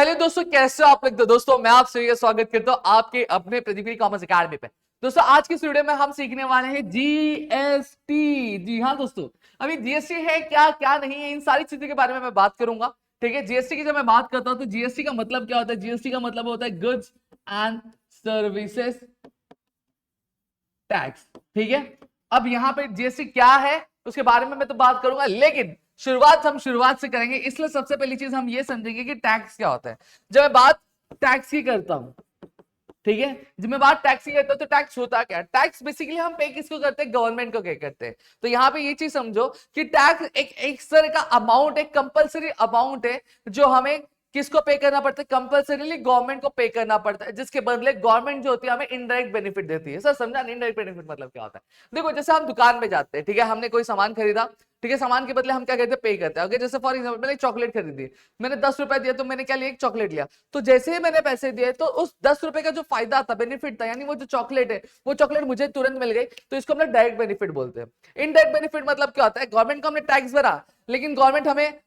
Hello दोस्तों, कैसे हो आप लोग। तो दोस्तों मैं आपसे स्वागत करता हूं आपके अपने प्रतिदिन कॉमर्स अकेडमी पे। दोस्तों आज की इस वीडियो में हम सीखने वाले हैं जीएसटी। जी हाँ दोस्तों, अभी जीएसटी है क्या क्या नहीं है, इन सारी चीजों के बारे में मैं बात करूंगा। ठीक है, जीएसटी की जब मैं बात करता हूं तो जीएसटी का मतलब क्या होता है। जीएसटी का मतलब होता है गुड्स एंड सर्विसेज टैक्स। ठीक है, अब यहाँ पे जीएसटी क्या है उसके बारे में मैं तो बात करूंगा, लेकिन हम शुरुआत से करेंगे। इसलिए सबसे पहली चीज हम ये समझेंगे कि टैक्स क्या होता है। जब मैं बात टैक्स की करता हूं, ठीक है, जब मैं बात टैक्स की करता हूं तो टैक्स होता क्या है। टैक्स बेसिकली हम पे किसको करते हैं, गवर्नमेंट को पे करते हैं। तो यहाँ पे ये चीज समझो कि टैक्स एक तरह का अमाउंट, एक कंपलसरी अमाउंट है जो हमें किसको पे करना पड़ता है, कंपलसरीली गवर्नमेंट को पे करना पड़ता है, जिसके बदले गवर्नमेंट जो होती है हमें इनडायरेक्ट बेनिफिट देती है। सर समझा इनडायरेक्ट बेनिफिट मतलब क्या होता है। देखो जैसे हम दुकान में जाते हैं, ठीक है, हमने कोई सामान खरीदा, ठीक है, सामान के बदले हम क्या कहते हैं, पे करते हैं। अगर जैसे फॉर एग्जाम्पल मैंने चॉकलेट खरीदी, मैंने 10 रुपए दिया तो मैंने क्या लिया, एक चॉकलेट लिया। तो जैसे ही मैंने पैसे दिए तो उस 10 रुपए का जो फायदा था, बेनिफिट था, यानी वो जो चॉकलेट है वो चॉकलेट मुझे तुरंत मिल गई, तो इसको हम डायरेक्ट बेनिफिट बोलते हैं। इनडायरेक्ट बेनिफिट मतलब क्या होता है, गवर्नमेंट को हमने टैक्स भरा, लेकिन गवर्नमेंट हमें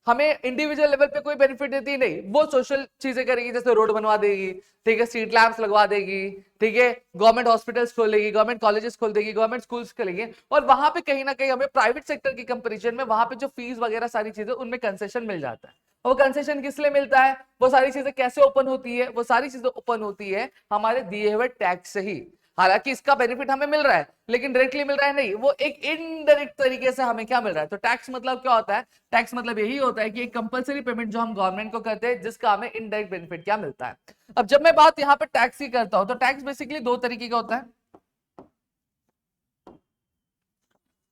हमें इंडिविजुअल लेवल पे कोई बेनिफिट देती नहीं, वो सोशल चीजें करेगी, जैसे रोड बनवा देगी, ठीक है, स्ट्रीट लैंप्स लगवा देगी, ठीक है, गवर्नमेंट हॉस्पिटल्स खोलेगी, गवर्नमेंट कॉलेजेस खोल देगी, गवर्नमेंट स्कूल्स खोलेंगे, और वहां पे कहीं ना कहीं हमें प्राइवेट सेक्टर की कंपैरिजन में वहां पे जो फीस वगैरह सारी चीजें उनमें कंसेशन मिल जाता है। वो कंसेशन किस लिए मिलता है, वो सारी चीजें कैसे ओपन होती है, वो सारी चीजें ओपन होती है हमारे दिए हुए टैक्स से ही। हालांकि इसका बेनिफिट हमें मिल रहा है, लेकिन डायरेक्टली मिल रहा है नहीं, वो एक इनडायरेक्ट तरीके से हमें क्या मिल रहा है। तो टैक्स मतलब क्या होता है, टैक्स मतलब यही होता है कि एक कंपलसरी पेमेंट जो हम गवर्नमेंट को करते हैं, जिसका हमें इनडायरेक्ट बेनिफिट क्या मिलता है। अब जब मैं बात यहाँ पे टैक्स की करता हूं तो टैक्स बेसिकली दो तरीके का होता है।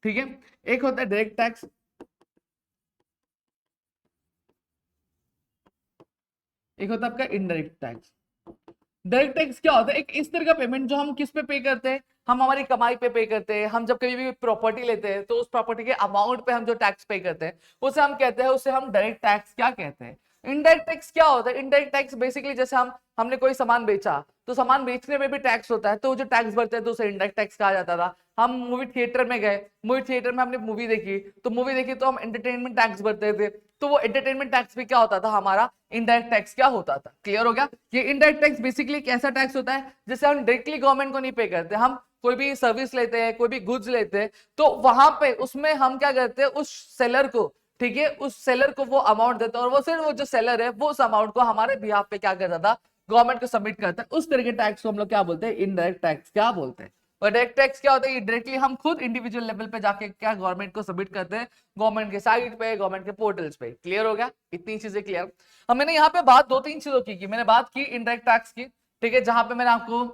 ठीक है, एक होता है डायरेक्ट टैक्स, एक होता है आपका इनडायरेक्ट टैक्स। डायरेक्ट टैक्स क्या होता है, एक इस तरह का पेमेंट जो हम किस पे करते हैं, हम हमारी कमाई पे करते हैं। हम जब कभी भी प्रॉपर्टी लेते हैं तो उस प्रॉपर्टी के अमाउंट पे हम जो टैक्स पे करते हैं उसे हम कहते हैं, उसे हम डायरेक्ट टैक्स क्या कहते हैं। इनडायरेक्ट टैक्स क्या होता है, इनडायरेक्ट टैक्स बेसिकली जैसे हमने कोई सामान बेचा तो सामान बेचने में भी टैक्स होता है, तो जो टैक्स भरते हैं तो उसे इनडायरेक्ट टैक्स कहा जाता था। हम मूवी थिएटर में गए, मूवी थिएटर में हमने मूवी देखी तो हम एंटरटेनमेंट टैक्स भरते थे, तो वो एंटरटेनमेंट टैक्स भी क्या होता था, हमारा इनडायरेक्ट टैक्स क्या होता था। क्लियर हो गया। ये इनडायरेक्ट टैक्स बेसिकली एक ऐसा टैक्स होता है जिसे हम डायरेक्टली गवर्नमेंट को नहीं पे करते। हम कोई भी सर्विस लेते हैं, कोई भी गुड्स लेते हैं, तो वहां पे उसमें हम क्या करते हैं, उस सेलर को, ठीक है, उस सेलर को वो अमाउंट देता है, और वो सिर्फ वो जो सेलर है वो उस अमाउंट को हमारे बिहाफ पे क्या करता था, गवर्नमेंट को सबमिट करता है। उस तरह के टैक्स को हम लोग क्या बोलते हैं, इनडायरेक्ट टैक्स क्या बोलते हैं। और डायरेक्ट टैक्स क्या होता है, डायरेक्टली हम खुद इंडिविजुअल लेवल पे जाके क्या गवर्नमेंट को सबमिट करते हैं, गवर्नमेंट के साइट पे, गवर्नमेंट के पोर्टल्स पे। क्लियर हो गया, इतनी चीजें क्लियर। अब मैंने यहाँ पे बात दो तीन चीजों की मैंने बात की इनडायरेक्ट टैक्स की, ठीक है, जहां पे मैंने आपको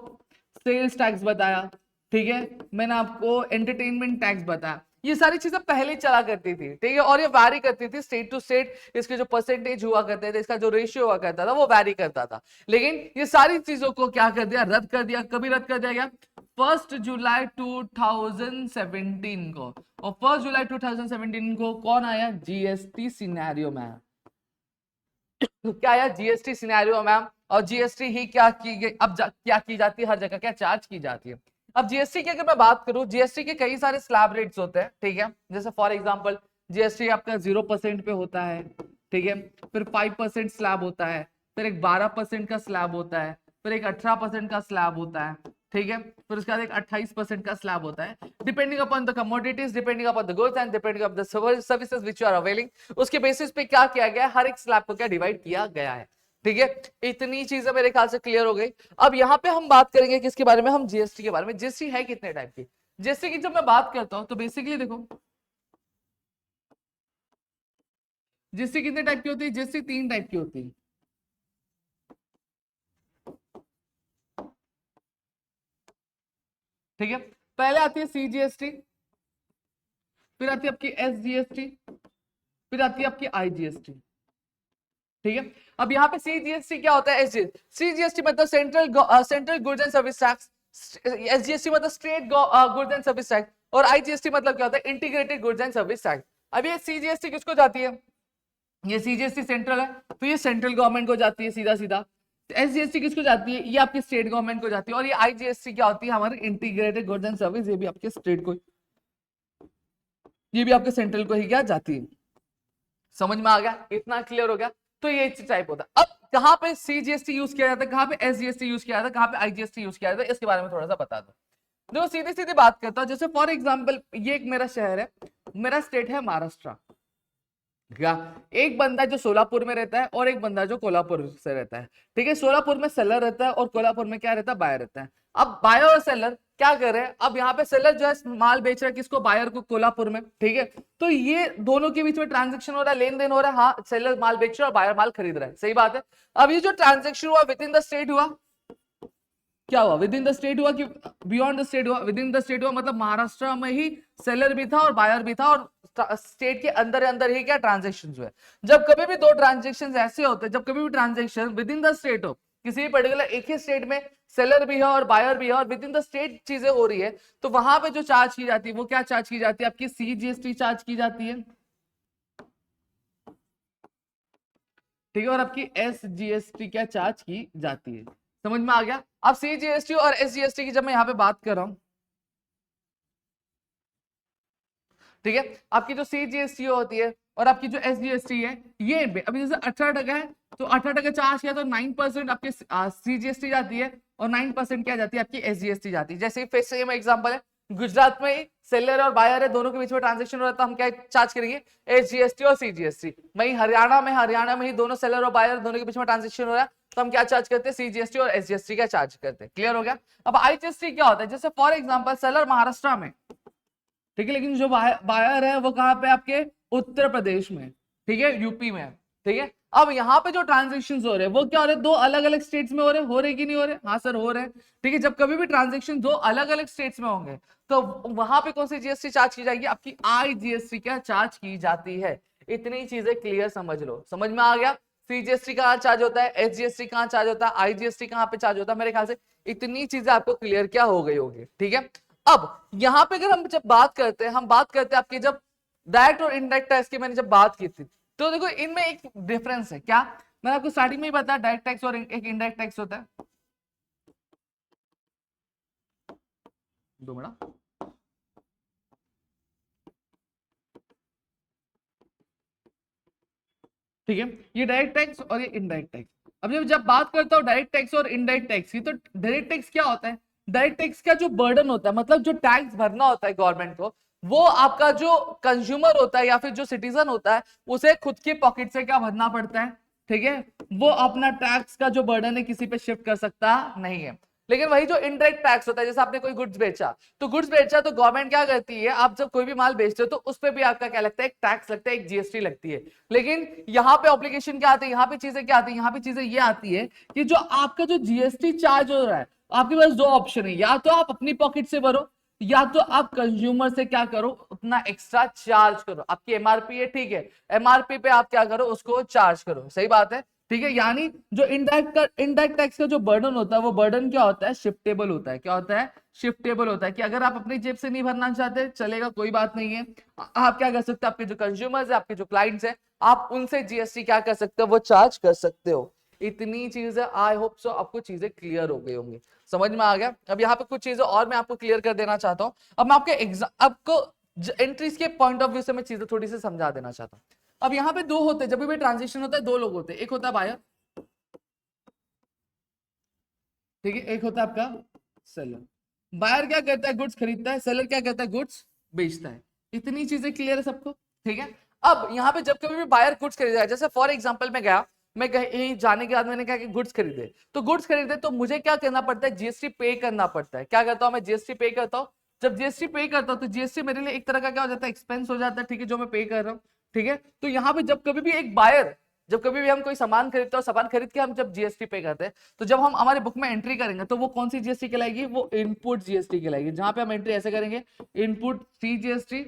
सेल्स टैक्स बताया, ठीक है, मैंने आपको एंटरटेनमेंट टैक्स बताया। ये सारी चीजें पहले चला करती थी, ठीक है, और ये वैरी करती थी स्टेट टू स्टेट। इसके जो परसेंटेज हुआ करते थे, इसका जो रेशियो हुआ करता था वो वैरी करता था। लेकिन ये सारी चीजों को क्या कर दिया, रद्द कर दिया। कभी रद्द कर दिया गया, 1 जुलाई 2017 को। और 1 जुलाई 2017 को कौन आया, जीएसटी सिनेरियो में आया। क्या आया, जीएसटी सिनेरियो मैम। और जीएसटी ही क्या की गई, अब क्या की जाती है, हर जगह क्या चार्ज की जाती है। अब जीएसटी की अगर मैं बात करूं, जीएसटी के कई सारे स्लैब रेट्स होते हैं, ठीक है, जैसे फॉर एग्जांपल जीएसटी आपका 0% पे होता है, ठीक है, फिर 5% स्लैब होता है, फिर एक 12% का स्लैब होता है, फिर एक 18% का स्लैब होता है, ठीक है, फिर उसके बाद एक 28% का स्लैब होता है, depending upon the commodities, depending upon the goods and depending upon the services which you are availing. उसके बेसिस पे क्या किया गया है, हर एक स्लैब को क्या डिवाइड किया गया है। ठीक है, इतनी चीजें मेरे ख्याल से क्लियर हो गई। अब यहाँ पे हम बात करेंगे किसके बारे में, हम जीएसटी के बारे में। जीएसटी है कितने टाइप की, जीएसटी की जब मैं बात करता हूं तो बेसिकली देखो जीएसटी कितने टाइप की होती है, जीएसटी 3 टाइप की होती है। ठीक है, पहले आती है सीजीएसटी, फिर आती है आपकी एसजीएसटी, फिर आती है आपकी आईजीएसटी। ठीक है, अब यहाँ पे सीजीएसटी क्या होता है, सीजीएसटी मतलब central goods and service tax, SGST मतलब state goods and service tax, और आईजीएसटी मतलब क्या होता है, integrated goods and service tax. अब ये सीजीएसटी किसको जाती है, ये सीजीएसटी सेंट्रल है तो ये सेंट्रल गवर्नमेंट को जाती है सीधा सीधा। एसजीएसटी किसको जाती है, ये आपकी स्टेट गवर्नमेंट को जाती है। और ये आईजीएसटी क्या होती है, हमारी इंटीग्रेटेड गुड्स एंड सर्विस, ये भी आपके स्टेट को, ये भी आपके सेंट्रल को ही क्या जाती है। समझ में आ गया, इतना क्लियर हो गया। तो ये टाइप होता है। अब कहाँ पे सीजीएसटी यूज किया जाता है, कहाँ पे एसजीएसटी यूज किया जाता है, कहाँ पे आईजीएसटी यूज किया जाता है, इसके बारे में थोड़ा सा बता दो। देखो सीधी सीधी बात करता हूँ, जैसे फॉर एग्जाम्पल ये एक मेरा शहर है, मेरा स्टेट है महाराष्ट्र, क्या एक बंदा जो सोलापुर में रहता है और एक बंदा जो कोल्हापुर से रहता है, ठीक है। सोलापुर में सेलर रहता है और कोल्हापुर में क्या रहता है, बायर रहता है। अब बायर और सेलर क्या कर रहे हैं, अब यहाँ पे सेलर जो है माल बेच रहा है किसको, बायर को, कोल्हापुर में, ठीक है। तो ये दोनों के बीच में ट्रांजेक्शन हो रहा है, लेन देन हो रहा है, हाँ सेलर माल बेच रहा है और बायर माल खरीद रहा है, सही बात है। अब ये जो ट्रांजेक्शन हुआ विद इन द स्टेट हुआ, क्या हुआ, विद इन द स्टेट हुआ कि बियॉन्ड द स्टेट हुआ, विद इन द स्टेट हुआ, मतलब महाराष्ट्र में ही सेलर भी था और बायर भी था और स्टेट के अंदर अंदर ही क्या ट्रांजेक्शन हुए। जब कभी भी दो ट्रांजेक्शन ऐसे होते हैं, जब कभी भी transaction with in the state हो, किसी भी पर्टिकुलर एक ही स्टेट में सेलर भी है और बायर भी है और विद इन द स्टेट चीजें हो रही है, तो वहां पे जो चार्ज की जाती है वो क्या चार्ज की जाती है, आपकी सीजीएसटी चार्ज की जाती है, ठीक है। और आपकी एसजीएसटी क्या चार्ज की जाती है, समझ में आ गया। अब सीजीएसटी और एसजीएसटी की जब मैं यहाँ पे बात कर रहा हूं, ठीक है, आपकी जो सीजीएसटी होती है और आपकी जो एसजीएसटी है, ये अभी जैसे 18% है तो 18% चार्ज किया तो 9% आपकी सीजीएसटी जाती है और 9% क्या जाती है, आपकी एसजीएसटी जाती है। जैसे फिर सेम एग्जांपल है, गुजरात में ही सेलर और बायर है, दोनों के बीच में ट्रांजेक्शन हो रहा है, तो हम क्या चार्ज करेंगे, एसजीएसटी और सीजीएसटी। वही हरियाणा में ही दोनों सेलर और बायर दोनों के बीच में ट्रांजेक्शन हो रहा है, तो हम क्या चार्ज करते हैं, सीजीएसटी और एसजीएसटी का चार्ज करते हैं। क्लियर हो गया। अब आईजीएसटी क्या होता है, जैसे फॉर एग्जाम्पल सेलर महाराष्ट्र में, ठीक है, लेकिन जो बायर है वो कहाँ पे, आपके उत्तर प्रदेश में, ठीक है, यूपी में, ठीक है। अब यहाँ पे जो ट्रांजेक्शन हो रहे हैं वो क्या हो रहे हैं, दो अलग अलग स्टेट्स में हो रहे कि नहीं हो रहे, हाँ सर हो रहे हैं, ठीक है। जब कभी भी ट्रांजेक्शन दो अलग अलग स्टेट्स में होंगे तो वहां पे कौन सी जीएसटी चार्ज की जाएगी, आपकी आईजीएसटी क्या चार्ज की जाती है। इतनी चीजें क्लियर समझ लो, समझ में आ गया। सीजीएसटी कहाँ चार्ज होता है, एसजीएसटी कहाँ चार्ज होता है, आईजीएसटी कहाँ पे चार्ज होता है, मेरे ख्याल से इतनी चीजें आपको क्लियर क्या हो गई होगी, ठीक है। अब यहां पे अगर हम जब बात करते हैं, हम बात करते हैं आपके जब डायरेक्ट और इनडायरेक्ट टैक्स की मैंने जब बात की थी, तो देखो इनमें एक डिफरेंस है, क्या मैंने आपको स्टार्टिंग में ही बताया, डायरेक्ट टैक्स और एक इनडायरेक्ट टैक्स होता है। दो मिनट, ठीक है, ये डायरेक्ट टैक्स और ये इनडायरेक्ट टैक्स। अब जब बात करता हूँ डायरेक्ट टैक्स और इनडायरेक्ट टैक्स की, तो डायरेक्ट टैक्स क्या होता है, डायरेक्ट टैक्स का जो बर्डन होता है, मतलब जो टैक्स भरना होता है गवर्नमेंट को, वो आपका जो कंज्यूमर होता है या फिर जो सिटीजन होता है उसे खुद की पॉकेट से क्या भरना पड़ता है, ठीक है। वो अपना टैक्स का जो बर्डन है किसी पे शिफ्ट कर सकता नहीं है। लेकिन वही जो इनडायरेक्ट टैक्स होता है, जैसे आपने कोई गुड्स बेचा, तो गुड्स बेचा तो गवर्नमेंट क्या करती है, आप जब कोई भी माल बेचते हो तो उस पर भी आपका क्या लगता है, एक टैक्स लगता है, एक जीएसटी लगती है। लेकिन यहाँ पे ऑब्लिगेशन क्या आती है, यहाँ पे चीजें क्या आती है, यहाँ पे चीजें ये आती है कि जो आपका जो जीएसटी चार्ज हो रहा है, आपके पास दो ऑप्शन है, या तो आप अपनी पॉकेट से भरो या तो आप कंज्यूमर से क्या करो, उतना एक्स्ट्रा चार्ज करो। आपकी एमआरपी है, ठीक है, एमआरपी पे आप क्या करो, उसको चार्ज करो, सही बात है, ठीक है। यानी जो इनडायरेक्ट टैक्स का जो बर्डन होता है, वो बर्डन क्या होता है, शिफ्टेबल होता है। क्या होता है, शिफ्टेबल होता है, कि अगर आप अपनी जेब से नहीं भरना चाहते चलेगा, कोई बात नहीं है, आप क्या कर सकते हो, आपके जो कंज्यूमर्स है, आपके जो क्लाइंट्स है, आप उनसे जीएसटी क्या कर सकते हो, वो चार्ज कर सकते हो। इतनी चीजें, आई होप सो आपको चीजें क्लियर हो गई होंगी, समझ में आ गया। अब यहाँ पे कुछ चीजें और मैं आपको क्लियर कर देना चाहता हूँ। अब मैं आपको एंट्रीज के पॉइंट ऑफ व्यू से मैं चीजें थोड़ी सी समझा देना चाहता हूँ। अब यहाँ पे दो होते हैं, जब भी ट्रांजेक्शन होता है दो लोग होते हैं, एक होता है बायर, ठीक है, एक होता है आपका सेलर। बायर क्या करता है, गुड्स खरीदता है, सेलर क्या करता है, गुड्स बेचता है। इतनी चीजें क्लियर है सबको, ठीक है। अब यहाँ पे जब कभी भी बायर गुड्स खरीदा है, जैसे फॉर एग्जांपल मैं गया, मैं कहीं जाने के बाद मैंने कहा कि गुड्स खरीदे, तो गुड्स खरीदे तो मुझे क्या करना पड़ता है, जीएसटी पे करना पड़ता है। क्या करता हूँ मैं, जीएसटी पे करता हूँ। जब जीएसटी पे करता हूँ तो जीएसटी मेरे लिए एक तरह का क्या हो जाता है, एक्सपेंस हो जाता है, ठीक है, जो मैं पे कर रहा हूँ, ठीक है। तो यहाँ पे जब कभी भी एक बायर, जब कभी भी हम कोई सामान खरीदते हैं, सामान खरीद के हम जब जीएसटी पे करते हैं, तो जब हम हमारे बुक में एंट्री करेंगे तो वो कौन सी जीएसटी कहलाएगी, वो इनपुट जीएसटी कहलाएगी। जहां पे हम एंट्री ऐसे करेंगे, input C GST,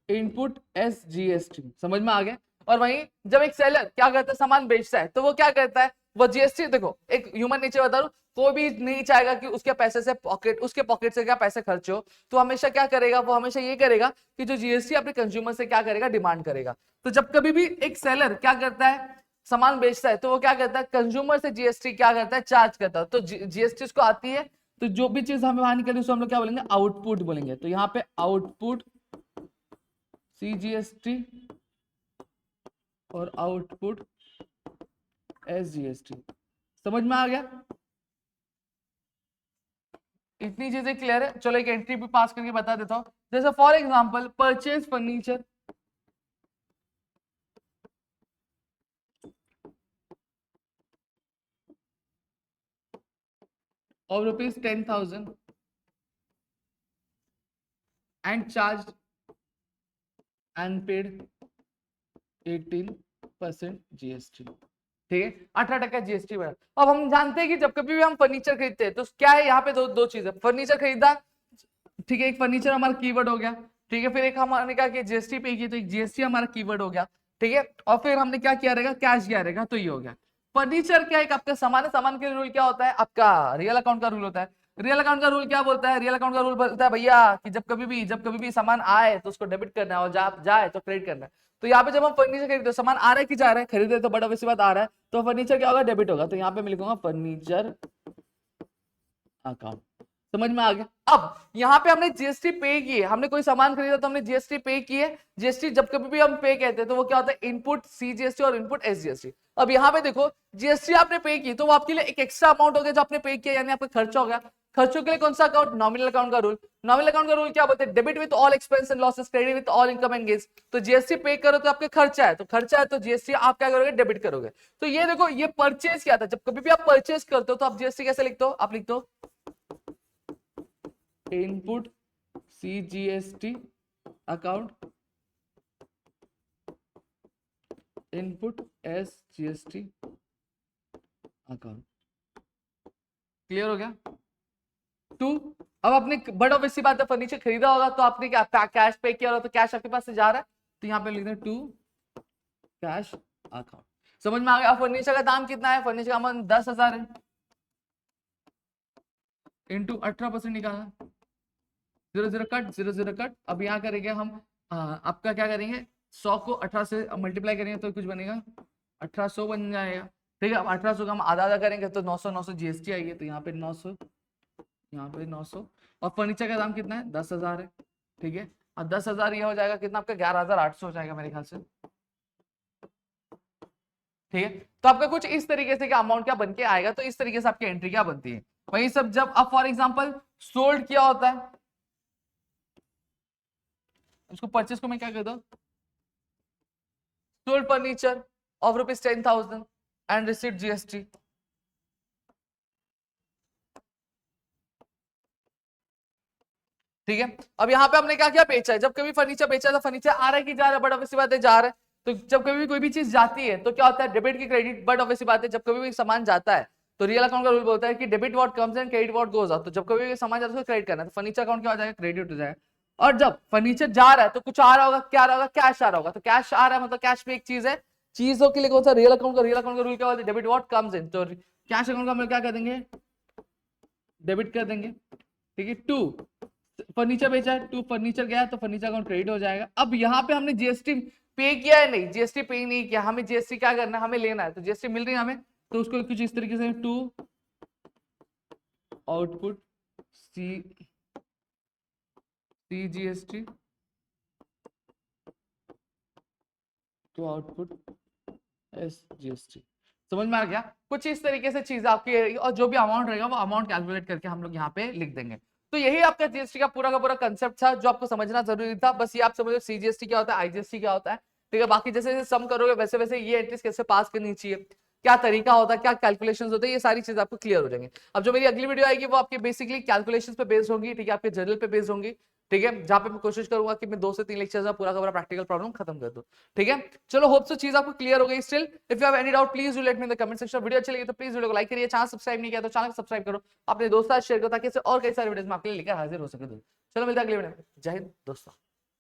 input S GST, समझ में आ गया। और वहीं जब एक सेलर क्या करता है, सामान बेचता है, तो वो क्या करता है, वो जीएसटी, देखो एक ह्यूमन नेचर बता रहा हूं, कोई भी नहीं चाहेगा कि उसके पैसे से उसके पॉकेट से क्या पैसे खर्च हो, तो हमेशा क्या करेगा, वो हमेशा ये करेगा कि जो जीएसटी अपने कंज्यूमर से क्या करेगा, डिमांड करेगा। तो जब कभी भी एक सेलर क्या करता है, सामान बेचता है, तो वो क्या करता है, कंज्यूमर से जीएसटी क्या करता है, चार्ज करता है। तो जीएसटी उसको आती है, तो जो भी चीज हमें वहां निकली उसको हम लोग क्या बोलेंगे, आउटपुट बोलेंगे। तो यहाँ पे आउटपुट CGST और आउटपुट SGST। समझ में आ गया? इतनी चीजें क्लियर है। चलो एक एंट्री भी पास करके बता देता हूं। जैसे for example purchase furniture of rupees 10,000 and charged and paid 18% GST। ठीक है, 18% GST बढ़ा। अब हम जानते हैं कि जब कभी भी हम फर्नीचर खरीदते हैं तो क्या है, यहाँ पे दो चीज है। फर्नीचर खरीदा, ठीक है, एक फर्नीचर हमारा कीवर्ड हो गया, ठीक है, फिर एक हमने कहा कि जीएसटी पे की तो एक जीएसटी हमारा कीवर्ड हो गया, ठीक है, और फिर हमने क्या किया रहेगा, कैश किया रहेगा, तो ये हो गया। फर्नीचर क्या एक आपका सामान है, सामान के रूल क्या होता है, आपका रियल अकाउंट का रूल होता है। रियल अकाउंट का रूल क्या बोलता है, रियल अकाउंट का रूल बोलता है भैया कि जब कभी भी सामान आए तो उसको डेबिट करना है और जब जाए तो क्रेडिट करना है। तो यहाँ पे जब हम फर्नीचर खरीदते सामान आ रहा है कि जा रहा है, खरीदे तो बड़ा वैसी बात आ रहा है, तो फर्नीचर क्या होगा, डेबिट होगा। तो यहाँ पे मैं लिखूंगा फर्नीचर अकाउंट। समझ में आ गया? अब यहाँ पे हमने जीएसटी पे किए, हमने कोई सामान खरीदा तो हमने जीएसटी पे किए। जीएसटी जब कभी भी हम पे कहते हैं तो वो क्या होता है, इनपुट सीजीएसटी और इनपुट एसजीएसटी। अब यहाँ पे देखो जीएसटी आपने पे की तो वो आपके लिए एक एक्स्ट्रा अमाउंट हो गया जो आपने पे किया, यानी आपका खर्चा हो गया। खर्चों के लिए कौन सा अकाउंट, नॉमिनल अकाउंट का रूल। नॉमिनल अकाउंट का रूल क्या बोलते हैं, debit with all expense and losses, credit with all income and gains. तो जीएसटी पे करो तो आपके खर्चा है, तो खर्चा है तो जीएसटी आप क्या करोगे, डेबिट करोगे। तो ये देखो ये परचेज क्या था, जब कभी भी आप परचेज करते हो तो आप जीएसटी कैसे लिखते हो, आप लिखते हो input CGST account, input SGST account. Clear हो गया? टू, अब आपने बड़ा वैसी बात है, फर्नीचर खरीदा होगा तो आपने क्या कैश पे किया होगा, तो कैश आपके पास से जा रहा है, तो यहाँ पे लिख दें टू कैश अकाउंट। समझ में आ गया? फर्नीचर का दाम कितना है, फर्नीचर का अमाउंट 10,000 है, इंटू 18% निकालना, 0 कट 0 कट। अब यहाँ करेंगे हम आपका क्या करेंगे, 100 को 18 से मल्टीप्लाई करेंगे तो कुछ बनेगा 1800 बन जाएगा। ठीक है, अब 1800 का हम आधा आधा करेंगे तो 900 जीएसटी आएगी, तो यहाँ पे 900, यहाँ पे 900। और फर्नीचर का दाम कितना है, 10,000 है। ठीक है, और 10,000 ये हो जाएगा कितना आपका, 11,800 हो जाएगा मेरे ख्याल से। ठीक है, तो आपका कुछ इस तरीके से क्या अमाउंट क्या बन के आएगा, तो इस तरीके से आपकी एंट्री क्या बनती है। वही सब जब अब फॉर एग्जांपल सोल्ड किया होता है, उसको परचेस को मैं क्या कहता हूं, sold furniture of rupees 10,000 and received GST. ठीक है, अब यहाँ पे हमने क्या क्या बेचा है, जब कभी फर्नीचर बेचा तो फर्नीचर आ रहा है कि जा रहा है, बट ऑब्वियसली बात है जा रहा है। तो जब कभी भी कोई भी चीज जाती है तो क्या होता है, डेबिट की क्रेडिट, बट ऑब्वियसली बात है जब कभी भी सामान जाता है तो रियल अकाउंट का रूल बोलता है कि debit what comes and credit what goes out. तो जब कभी भी सामान जाता है उसको क्रेडिट करना है, तो फर्नीचर अकाउंट क्या हो जाएगा, क्रेडिट हो जाएगा। और जब फर्नीचर जा रहा है तो कुछ आ रहा होगा, क्या आ रहा होगा, कैश आ रहा होगा। तो कैश आ रहा है मतलब कैश में एक चीज है, चीजों के लिए कौन सा, रियल अकाउंट का रूल क्या होता है, डेबिट व्हाट कम्स इन। तो कैश अकाउंट का हम क्या कर देंगे, डेबिट कर देंगे। ठीक है, टू फर्नीचर बेचा है, टू फर्नीचर गया तो फर्नीचर अकाउंट क्रेडिट हो जाएगा। अब यहाँ पे हमने जीएसटी पे किया है, नहीं जीएसटी पे नहीं किया, हमें जीएसटी क्या करना है, हमें लेना है, तो जीएसटी मिल रही है हमें, तो उसको कुछ इस तरीके से to output CGST to output SGST। समझ में आ गया? कुछ इस तरीके से चीज आपकी, और जो भी अमाउंट रहेगा वो अमाउंट कैलकुलेट करके हम लोग यहाँ पे लिख देंगे। तो यही आपका जीएसटी का पूरा कंसेप्ट था जो आपको समझना जरूरी था। बस ये आप समझो सीजीएसटी क्या होता है, आईजीएसटी क्या होता है। ठीक है, बाकी जैसे जैसे सम करोगे वैसे वैसे ये एंट्रीज कैसे पास करनी चाहिए, क्या तरीका होता है, क्या कैलकुलेशंस होते हैं, ये सारी चीज आपको क्लियर हो जाएंगे। अब जो मेरी अगली वीडियो आएगी वो आपकी बेसिकली कैलकुलेशंस पे बेस्ड होंगी। ठीक है, आपके जर्नल पे बेस्ड होंगी। ठीक है, जहां पे मैं कोशिश करूंगा कि मैं 2 से 3 लेक्चर्स में पूरा का पूरा प्रैक्टिकल प्रॉब्लम खत्म कर दूं। ठीक है, चलो होप सो चीज आपको क्लियर हो गई। Still if you have any doubt please do let me in the comment section. Video अच्छी लगी तो प्लीज वीडियो को लाइक करिए, चैनल सब्सक्राइब नहीं किया तो चैनल को सब्सक्राइब करो, अपने दोस्तों के साथ शेयर करो ताकि इससे और कई सारे वीडियोस में आपके लिए लेकर हाजिर हो सके। चलो मिलते हैं अगले वीडियो में। जय हिंद दोस्तों।